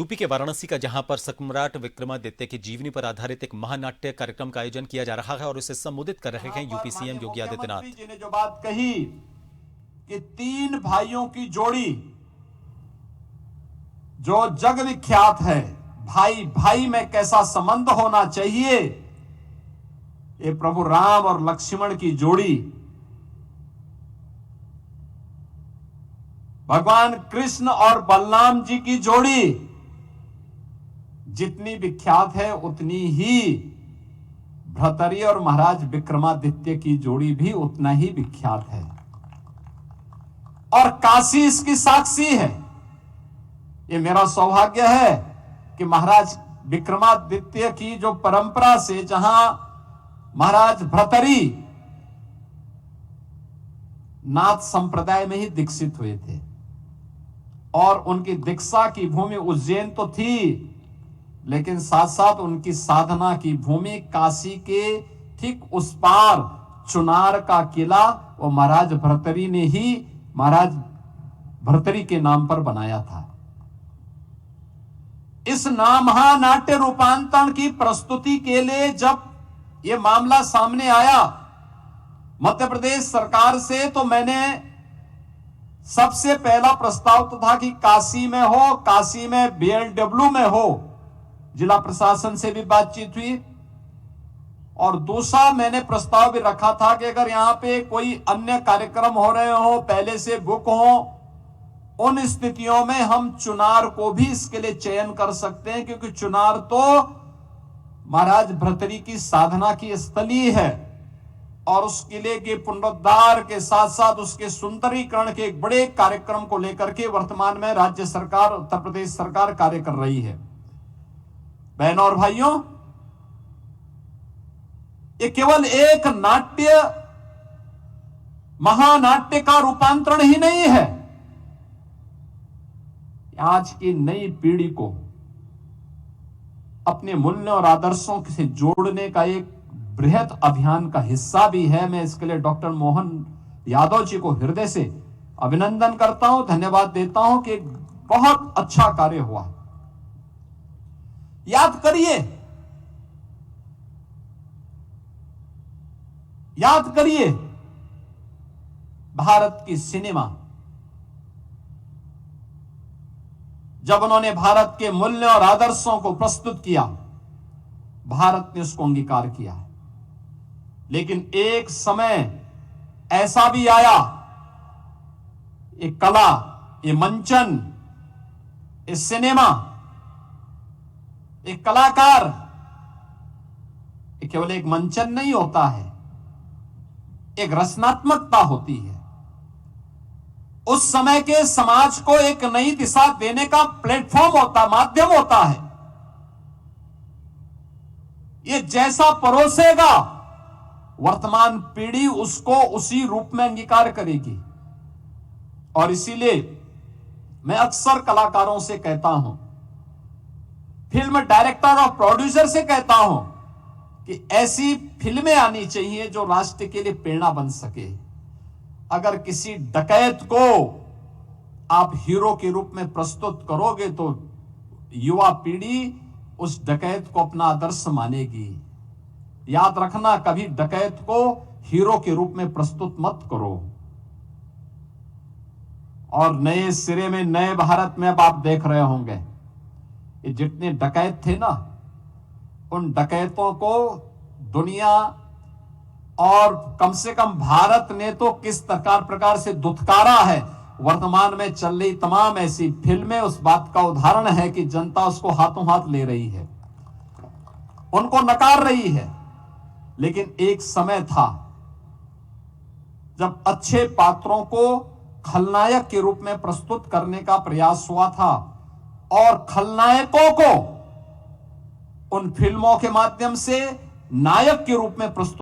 UP के वाराणसी का जहां पर सम्राट विक्रमादित्य की जीवनी पर आधारित एक महानाट्य कार्यक्रम का आयोजन किया जा रहा है और इसे संबोधित कर रहे हैं यूपी सीएम योगी आदित्यनाथ जी ने जो बात कही कि तीन भाइयों की जोड़ी जो जग विख्यात है, भाई भाई में कैसा संबंध होना चाहिए, ये प्रभु राम और लक्ष्मण की जोड़ी, भगवान कृष्ण और बलराम जी की जोड़ी जितनी विख्यात है उतनी ही भ्रातरी और महाराज विक्रमादित्य की जोड़ी भी उतना ही विख्यात है और काशी इसकी साक्षी है। ये मेरा सौभाग्य है कि महाराज विक्रमादित्य की जो परंपरा से जहां महाराज भ्रातरी नाथ संप्रदाय में ही दीक्षित हुए थे और उनकी दीक्षा की भूमि उज्जैन तो थी, लेकिन साथ साथ उनकी साधना की भूमि काशी के ठीक उस पार चुनार का किला वो महाराज भर्तरी ने ही महाराज भर्तरी के नाम पर बनाया था। इस महानाट्य रूपांतरण की प्रस्तुति के लिए जब ये मामला सामने आया मध्य प्रदेश सरकार से, तो मैंने सबसे पहला प्रस्ताव तो था कि काशी में हो, काशी में बीएलडब्ल्यू में हो, जिला प्रशासन से भी बातचीत हुई और दूसरा मैंने प्रस्ताव भी रखा था कि अगर यहां पे कोई अन्य कार्यक्रम हो रहे हो, पहले से बुक हो, उन स्थितियों में हम चुनार को भी इसके लिए चयन कर सकते हैं, क्योंकि चुनार तो महाराज भर्तरी की साधना की स्थली है और उस किले के पुनरुद्धार के साथ साथ उसके सुंदरीकरण के एक बड़े कार्यक्रम को लेकर के वर्तमान में राज्य सरकार, उत्तर प्रदेश सरकार कार्य कर रही है। बहनों और भाइयों, ये केवल एक नाट्य महानाट्य का रूपांतरण ही नहीं है, आज की नई पीढ़ी को अपने मूल्यों और आदर्शों से जोड़ने का एक बृहद अभियान का हिस्सा भी है। मैं इसके लिए डॉक्टर मोहन यादव जी को हृदय से अभिनंदन करता हूं, धन्यवाद देता हूं कि बहुत अच्छा कार्य हुआ। याद करिए भारत की सिनेमा, जब उन्होंने भारत के मूल्यों और आदर्शों को प्रस्तुत किया, भारत ने उसको अंगीकार किया, लेकिन एक समय ऐसा भी आया, ये कला, ये मंचन, ये सिनेमा, एक कलाकार, ये केवल एक मंचन नहीं होता है, एक रचनात्मकता होती है। उस समय के समाज को एक नई दिशा देने का प्लेटफॉर्म होता, माध्यम होता है। ये जैसा परोसेगा वर्तमान पीढ़ी उसको उसी रूप में अंगीकार करेगी और इसीलिए मैं अक्सर कलाकारों से कहता हूं, फिल्म डायरेक्टर और प्रोड्यूसर से कहता हूं कि ऐसी फिल्में आनी चाहिए जो राष्ट्र के लिए प्रेरणा बन सके। अगर किसी डकैत को आप हीरो के रूप में प्रस्तुत करोगे तो युवा पीढ़ी उस डकैत को अपना आदर्श मानेगी। याद रखना, कभी डकैत को हीरो के रूप में प्रस्तुत मत करो। और नए सिरे में, नए भारत में अब आप देख रहे होंगे, ये जितने डकैत थे ना, उन डकैतों को दुनिया और कम से कम भारत ने तो किस प्रकार से दुत्कारा है। वर्तमान में चल रही तमाम ऐसी फिल्में उस बात का उदाहरण है कि जनता उसको हाथों हाथ ले रही है, उनको नकार रही है। लेकिन एक समय था जब अच्छे पात्रों को खलनायक के रूप में प्रस्तुत करने का प्रयास हुआ था और खलनायकों को उन फिल्मों के माध्यम से नायक के रूप में प्रस्तुत